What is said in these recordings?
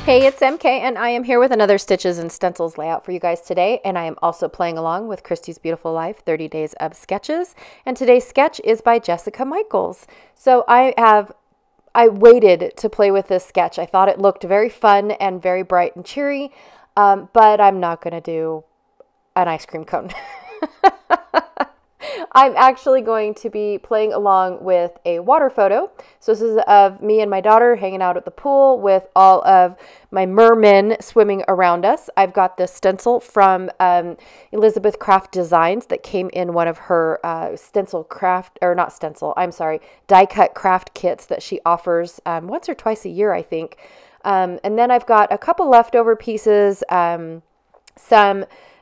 Hey, it's MK, and I am here with another Stitches and Stencils layout for you guys today, and I am also playing along with Christy's Beautiful Life 30 Days of Sketches, and today's sketch is by Jessica Michaels. So I waited to play with this sketch. I thought it looked very fun and very bright and cheery, but I'm not going to do an ice cream cone. I'm actually going to be playing along with a water photo. So this is of me and my daughter hanging out at the pool with all of my mermen swimming around us. I've got this stencil from Elizabeth Craft Designs that came in one of her die cut craft kits that she offers once or twice a year, I think. And then I've got a couple leftover pieces, some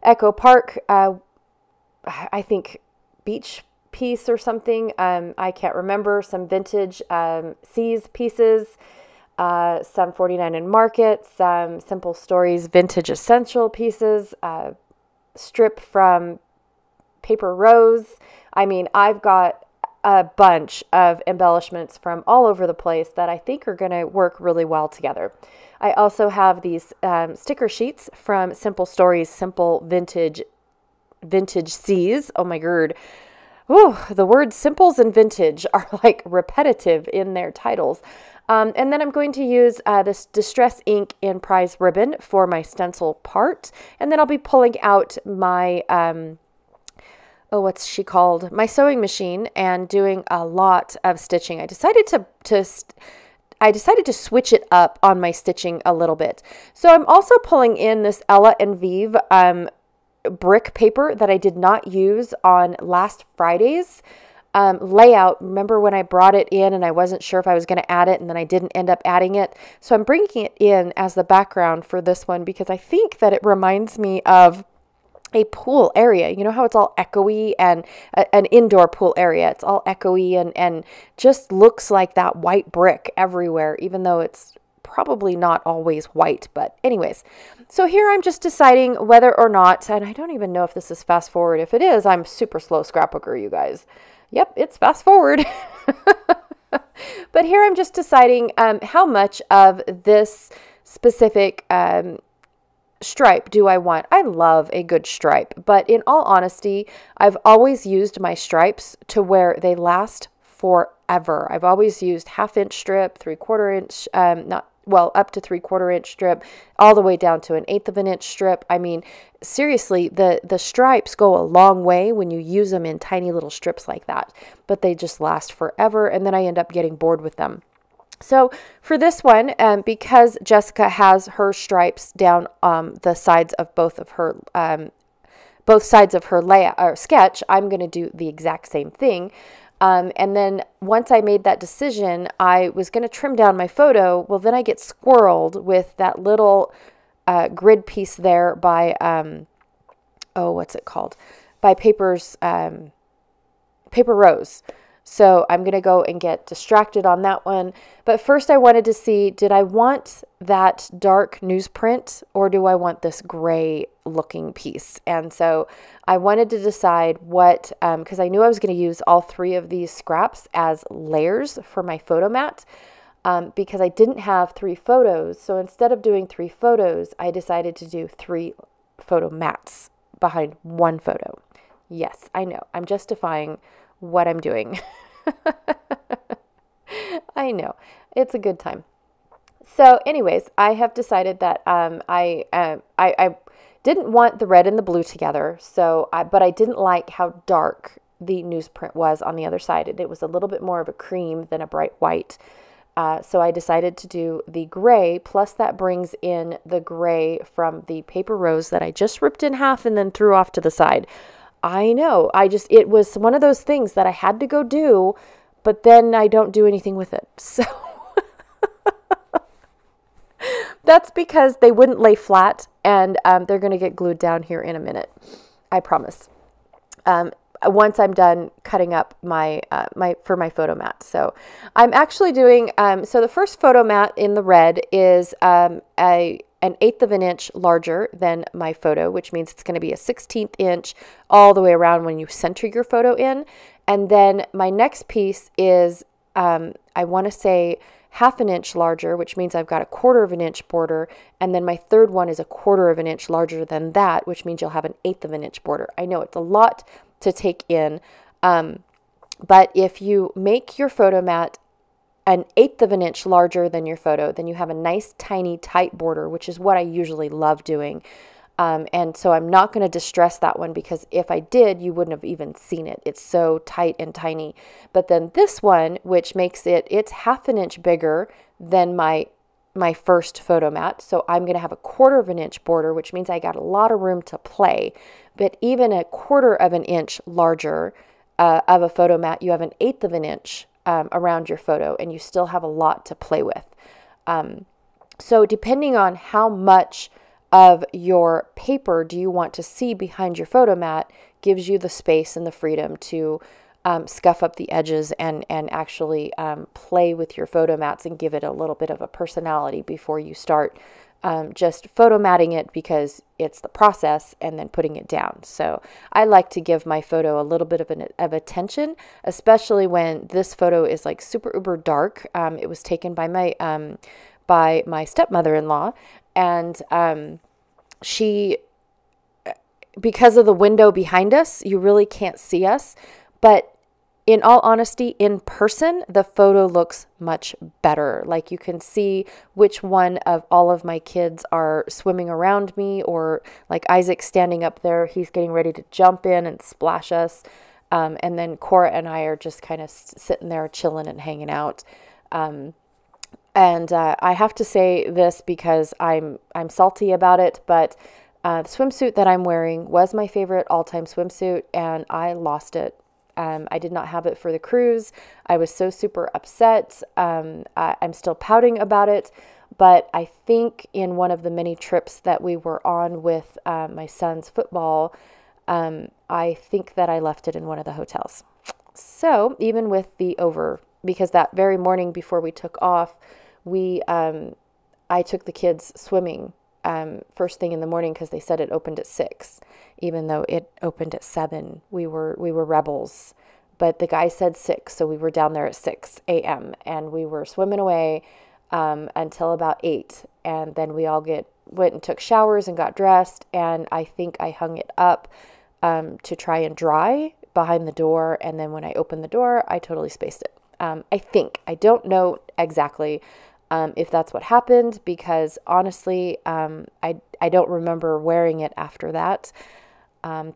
Echo Park, I think beach piece or something. I can't remember. Some vintage C's pieces, some 49 and Market, some Simple Stories vintage essential pieces, strip from Paper Rose. I mean, I've got a bunch of embellishments from all over the place that I think are going to work really well together. I also have these sticker sheets from Simple Stories Simple Vintage C's. Oh my god. Ooh, the words simples and vintage are like repetitive in their titles. And then I'm going to use this Distress ink in Prize ribbon for my stencil part. And then I'll be pulling out my, what's she called? My sewing machine and doing a lot of stitching. I decided to switch it up on my stitching a little bit. So I'm also pulling in this Ella and Vive brick paper that I did not use on last Friday's layout. Remember when I brought it in and I wasn't sure if I was going to add it and then I didn't end up adding it. So I'm bringing it in as the background for this one because I think that it reminds me of a pool area. You know how it's all echoey, and an indoor pool area. It's all echoey and just looks like that white brick everywhere, even though it's probably not always white. But anyways, so here I'm just deciding whether or not, and I don't even know if this is fast forward. If it is, I'm super slow scrapbooker, you guys. Yep, it's fast forward. But here I'm just deciding how much of this specific stripe do I want. I love a good stripe, but in all honesty, I've always used my stripes to where they last forever. I've always used 1/2 inch strip, 3/4 inch, up to 3/4 inch strip, all the way down to 1/8 of an inch strip. I mean, seriously, the stripes go a long way when you use them in tiny little strips like that, but they just last forever, and then I end up getting bored with them. So for this one, because Jessica has her stripes down the sides of both sides of her layout or sketch, I'm going to do the exact same thing. And then once I made that decision, I was going to trim down my photo. Well, then I get squirreled with that little grid piece there by, what's it called? By Paper Rose. So I'm going to go and get distracted on that one. But first I wanted to see, did I want that dark newsprint or do I want this gray looking piece? And so I wanted to decide what, because I knew I was going to use all 3 of these scraps as layers for my photo mat, because I didn't have 3 photos. So instead of doing 3 photos, I decided to do 3 photo mats behind 1 photo. Yes, I know. I'm justifying what I'm doing. I know. It's a good time. So anyways, I have decided that I didn't want the red and the blue together, but I didn't like how dark the newsprint was on the other side. It was a little bit more of a cream than a bright white. So I decided to do the gray, plus that brings in the gray from the Paper Rose that I just ripped in half and then threw off to the side. I know, it was one of those things that I had to go do, but then I don't do anything with it. So that's because they wouldn't lay flat, and they're going to get glued down here in a minute. I promise. Once I'm done cutting up my my photo mat. So I'm actually doing, so the first photo mat in the red is an 1/8 of an inch larger than my photo, which means it's going to be a 1/16 inch all the way around when you center your photo in. And then my next piece is, I want to say half an inch larger, which means I've got a 1/4 of an inch border. And then my third one is a 1/4 of an inch larger than that, which means you'll have an 1/8 of an inch border. I know it's a lot to take in, but if you make your photo mat an 1/8 of an inch larger than your photo, then you have a nice, tiny, tight border, which is what I usually love doing. And so I'm not going to distress that one, because if I did, you wouldn't have even seen it. It's so tight and tiny. But then this one, which makes it's half an inch bigger than my first photo mat. So I'm going to have a 1/4 of an inch border, which means I got a lot of room to play. But even a 1/4 of an inch larger of a photo mat, you have an 1/8 of an inch around your photo, and you still have a lot to play with. So depending on how much of your paper do you want to see behind your photo mat, gives you the space and the freedom to scuff up the edges and actually play with your photo mats and give it a little bit of a personality before you start just photo matting it, because it's the process, and then putting it down. So I like to give my photo a little bit of attention, especially when this photo is like super uber dark. It was taken by my stepmother-in-law, and she, because of the window behind us, you really can't see us. But in all honesty, in person, the photo looks much better. Like, you can see which one of all of my kids are swimming around me, or like Isaac standing up there, he's getting ready to jump in and splash us. And then Cora and I are just kind of sitting there chilling and hanging out. And I have to say this because I'm salty about it, but the swimsuit that I'm wearing was my favorite all-time swimsuit, and I lost it. I did not have it for the cruise. I was so super upset. I'm still pouting about it, but I think in one of the many trips that we were on with my son's football, I think that I left it in one of the hotels. So even with because that very morning before we took off, I took the kids swimming first thing in the morning, because they said it opened at 6, even though it opened at 7. We were rebels, but the guy said 6, so we were down there at 6 a.m. and we were swimming away until about 8, and then we all went and took showers and got dressed, and I think I hung it up to try and dry behind the door, and then when I opened the door, I totally spaced it. I don't know exactly if that's what happened, because honestly, I don't remember wearing it after that,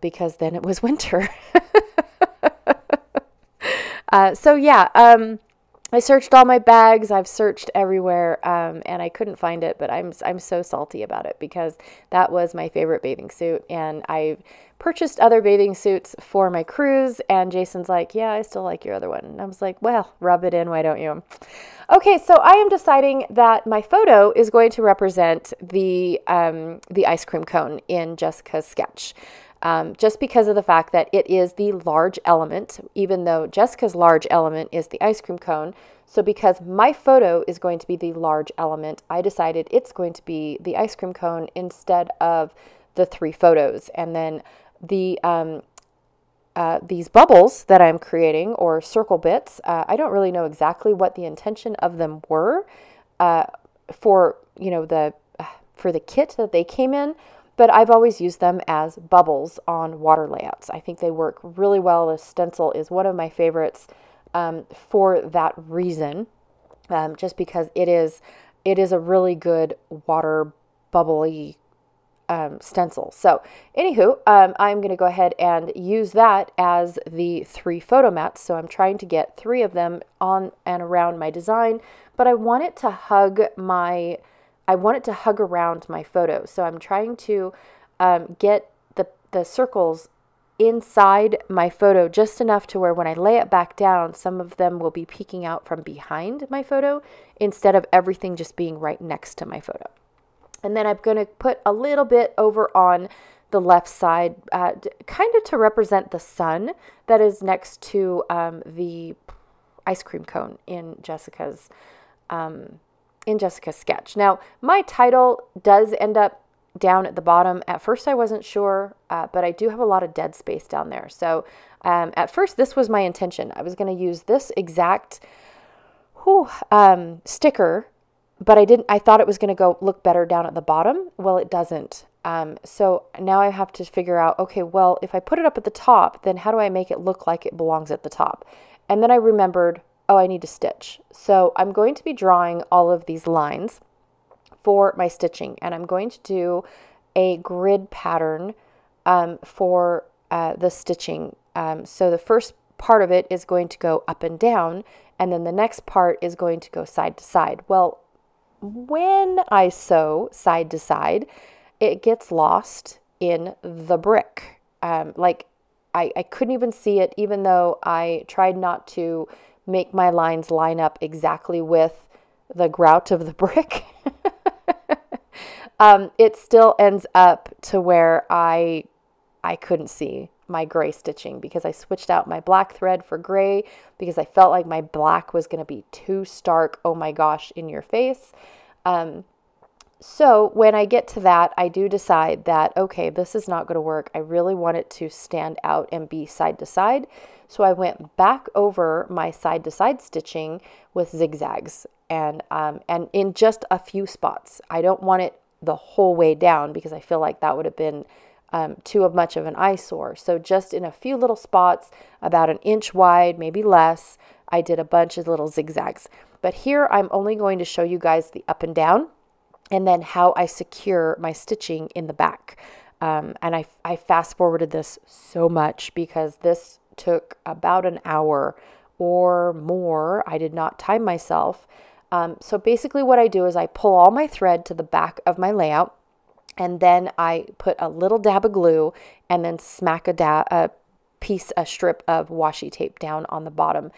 because then it was winter. So yeah, I searched all my bags, I've searched everywhere, and I couldn't find it, but I'm so salty about it, because that was my favorite bathing suit, and I purchased other bathing suits for my cruise, and Jason's like, yeah, I still like your other one. And I was like, well, rub it in, why don't you? Okay, so I am deciding that my photo is going to represent the ice cream cone in Jessica's sketch. Just because of the fact that it is the large element, even though Jessica's large element is the ice cream cone. So because my photo is going to be the large element, I decided it's going to be the ice cream cone instead of the 3 photos. And then these bubbles that I'm creating, or circle bits, I don't really know exactly what the intention of them were for the kit that they came in. But I've always used them as bubbles on water layouts. I think they work really well. The stencil is one of my favorites for that reason, just because it is a really good water bubbly stencil. So anywho, I'm going to go ahead and use that as the 3 photo mats. So I'm trying to get 3 of them on and around my design, but I want it to hug around my photo. So I'm trying to get the circles inside my photo just enough to where when I lay it back down, some of them will be peeking out from behind my photo instead of everything just being right next to my photo. And then I'm going to put a little bit over on the left side, kind of to represent the sun that is next to the ice cream cone in Jessica's sketch. Now, my title does end up down at the bottom. At first, I wasn't sure, but I do have a lot of dead space down there. So at first, this was my intention. I was going to use this exact sticker, but I thought it was going to go look better down at the bottom. Well, it doesn't. So now I have to figure out, okay, well, if I put it up at the top, then how do I make it look like it belongs at the top? And then I remembered, oh, I need to stitch. So I'm going to be drawing all of these lines for my stitching, and I'm going to do a grid pattern for the stitching. So the first part of it is going to go up and down, and then the next part is going to go side to side. Well, when I sew side to side, it gets lost in the brick. Like I couldn't even see it, even though I tried not to make my lines line up exactly with the grout of the brick. It still ends up to where I couldn't see my gray stitching because I switched out my black thread for gray because I felt like my black was going to be too stark, oh my gosh, in your face. So when I get to that, I do decide that, okay, this is not going to work. I really want it to stand out and be side to side. So I went back over my side to side stitching with zigzags and in just a few spots. I don't want it the whole way down because I feel like that would have been too much of an eyesore. So just in a few little spots, about an inch wide, maybe less, I did a bunch of little zigzags. But here I'm only going to show you guys the up and down and then how I secure my stitching in the back. And I fast forwarded this so much because this took about an hour or more. I did not time myself. So basically what I do is I pull all my thread to the back of my layout, and then I put a little dab of glue and then smack a strip of washi tape down on the bottom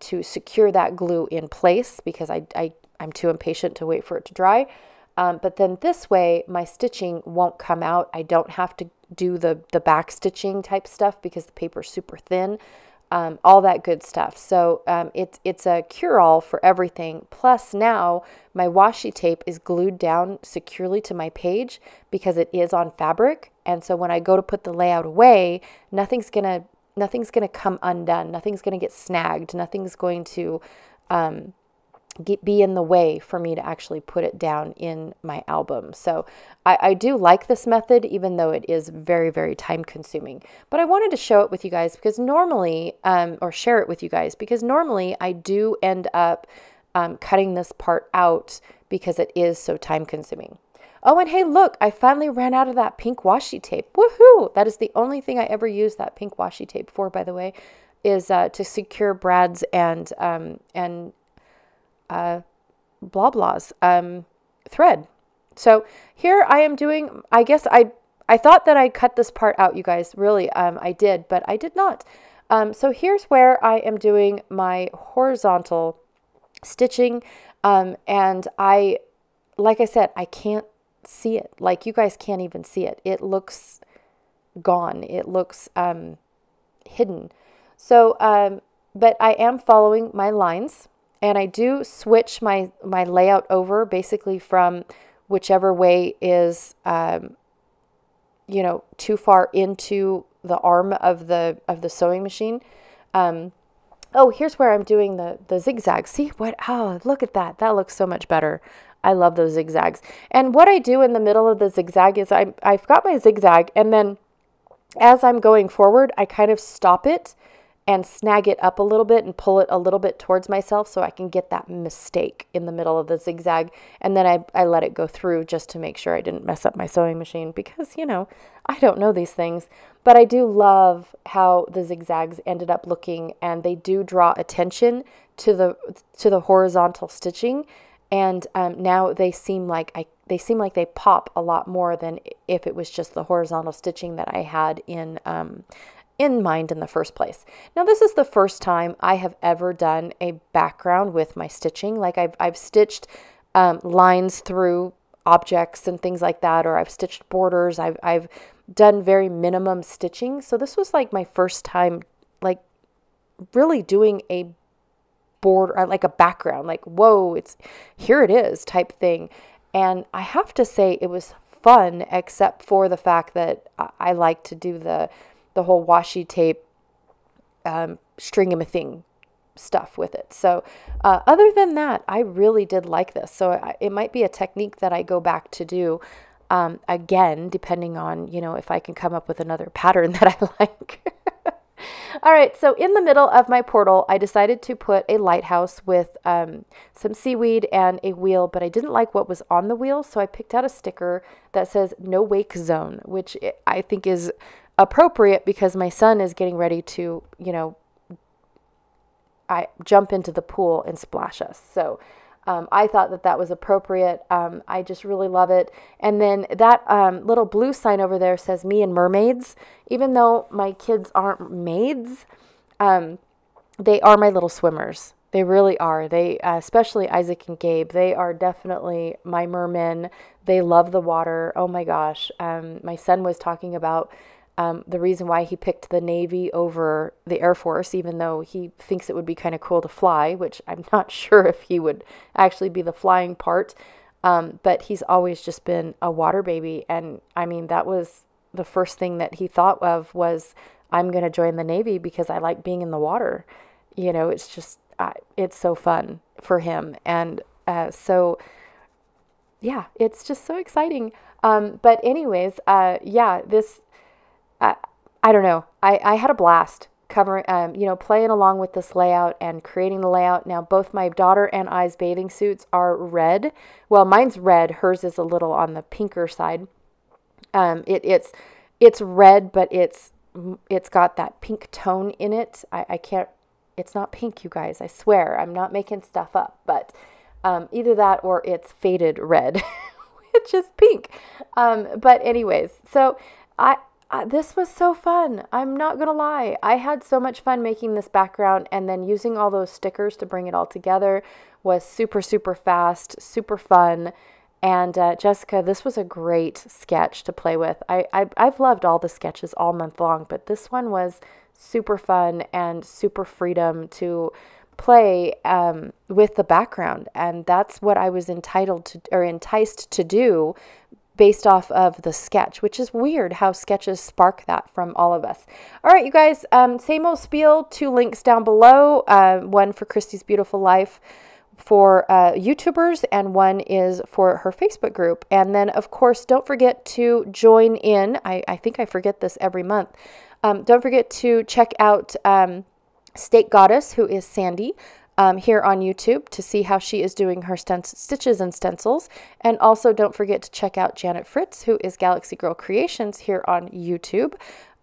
to secure that glue in place because I'm too impatient to wait for it to dry. But then this way my stitching won't come out. I don't have to do the back stitching type stuff because the paper's super thin. All that good stuff. So it's a cure-all for everything. Plus now my washi tape is glued down securely to my page because it is on fabric. And so when I go to put the layout away, nothing's gonna come undone. Nothing's gonna get snagged. Nothing's going to be in the way for me to actually put it down in my album. So I do like this method, even though it is very, very time consuming. But I wanted to show it with you guys because normally, or share it with you guys, because normally I do end up cutting this part out because it is so time consuming. Oh, and hey, look, I finally ran out of that pink washi tape. Woohoo! That is the only thing I ever use that pink washi tape for, by the way, is to secure brads and blah blahs thread. So here I am doing, I guess I thought that I cut this part out, you guys. Really, I did, but I did not. So here's where I am doing my horizontal stitching, and like I said, I can't see it. Like you guys can't even see it. It looks gone. It looks hidden. So, but I am following my lines. And I do switch my layout over basically from whichever way is, too far into the arm of the sewing machine. Oh, here's where I'm doing the zigzags. See what? Oh, look at that. That looks so much better. I love those zigzags. And what I do in the middle of the zigzag is I've got my zigzag, and then as I'm going forward, I kind of stop it and snag it up a little bit and pull it a little bit towards myself so I can get that mistake in the middle of the zigzag. And then I let it go through just to make sure I didn't mess up my sewing machine because, I don't know these things. But I do love how the zigzags ended up looking, and they do draw attention to the horizontal stitching. And now they seem like they pop a lot more than if it was just the horizontal stitching that I had in mind in the first place. Now, this is the first time I have ever done a background with my stitching. Like I've stitched lines through objects and things like that, or I've stitched borders. I've done very minimum stitching. So this was like my first time, like really doing a border, like a background, like, whoa, here it is type thing. And I have to say it was fun, except for the fact that I like to do the whole washi tape string-a-thing stuff with it. So other than that, I really did like this. So it might be a technique that I go back to do again, depending on, you know, if I can come up with another pattern that I like. All right, so in the middle of my portal, I decided to put a lighthouse with some seaweed and a wheel, but I didn't like what was on the wheel, so I picked out a sticker that says no wake zone, which I think is appropriate because my son is getting ready to, you know, I jump into the pool and splash us. So I thought that that was appropriate. I just really love it. And then that little blue sign over there says me and mermaids. Even though my kids aren't maids, they are my little swimmers. They really are. They, especially Isaac and Gabe, they are definitely my mermen. They love the water. Oh my gosh. My son was talking about the reason why he picked the Navy over the Air Force, even though he thinks it would be kind of cool to fly, which I'm not sure if he would actually be the flying part. But he's always just been a water baby. And I mean, that was the first thing that he thought of was, I'm going to join the Navy because I like being in the water. You know, it's just, it's so fun for him. And so, yeah, it's just so exciting. But anyways, yeah, this... I don't know. I had a blast covering, you know, playing along with this layout and creating the layout. Now, both my daughter and I's bathing suits are red. Well, mine's red. Hers is a little on the pinker side. It's red, but it's got that pink tone in it. I can't, it's not pink, you guys. I swear, I'm not making stuff up. But either that or it's faded red, which is pink. But anyways, so this was so fun. I'm not going to lie. I had so much fun making this background, and then using all those stickers to bring it all together was super, super fast, super fun. And Jessica, this was a great sketch to play with. I've loved all the sketches all month long, but this one was super fun and super freedom to play with the background. And that's what I was enticed to do based off of the sketch, which is weird how sketches spark that from all of us. All right, you guys, same old spiel, 2 links down below, one for Christy's Beautiful Life for YouTubers, and one is for her Facebook group. And then, of course, don't forget to join in. I think I forget this every month. Don't forget to check out State Goddess, who is Sandy, here on YouTube to see how she is doing her stitches and stencils. And also don't forget to check out Janet Fritz, who is Galaxy Girl Creations here on YouTube,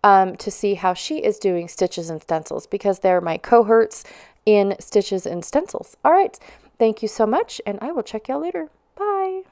to see how she is doing stitches and stencils, because they're my cohorts in stitches and stencils. All right. Thank you so much, and I will check y'all later. Bye.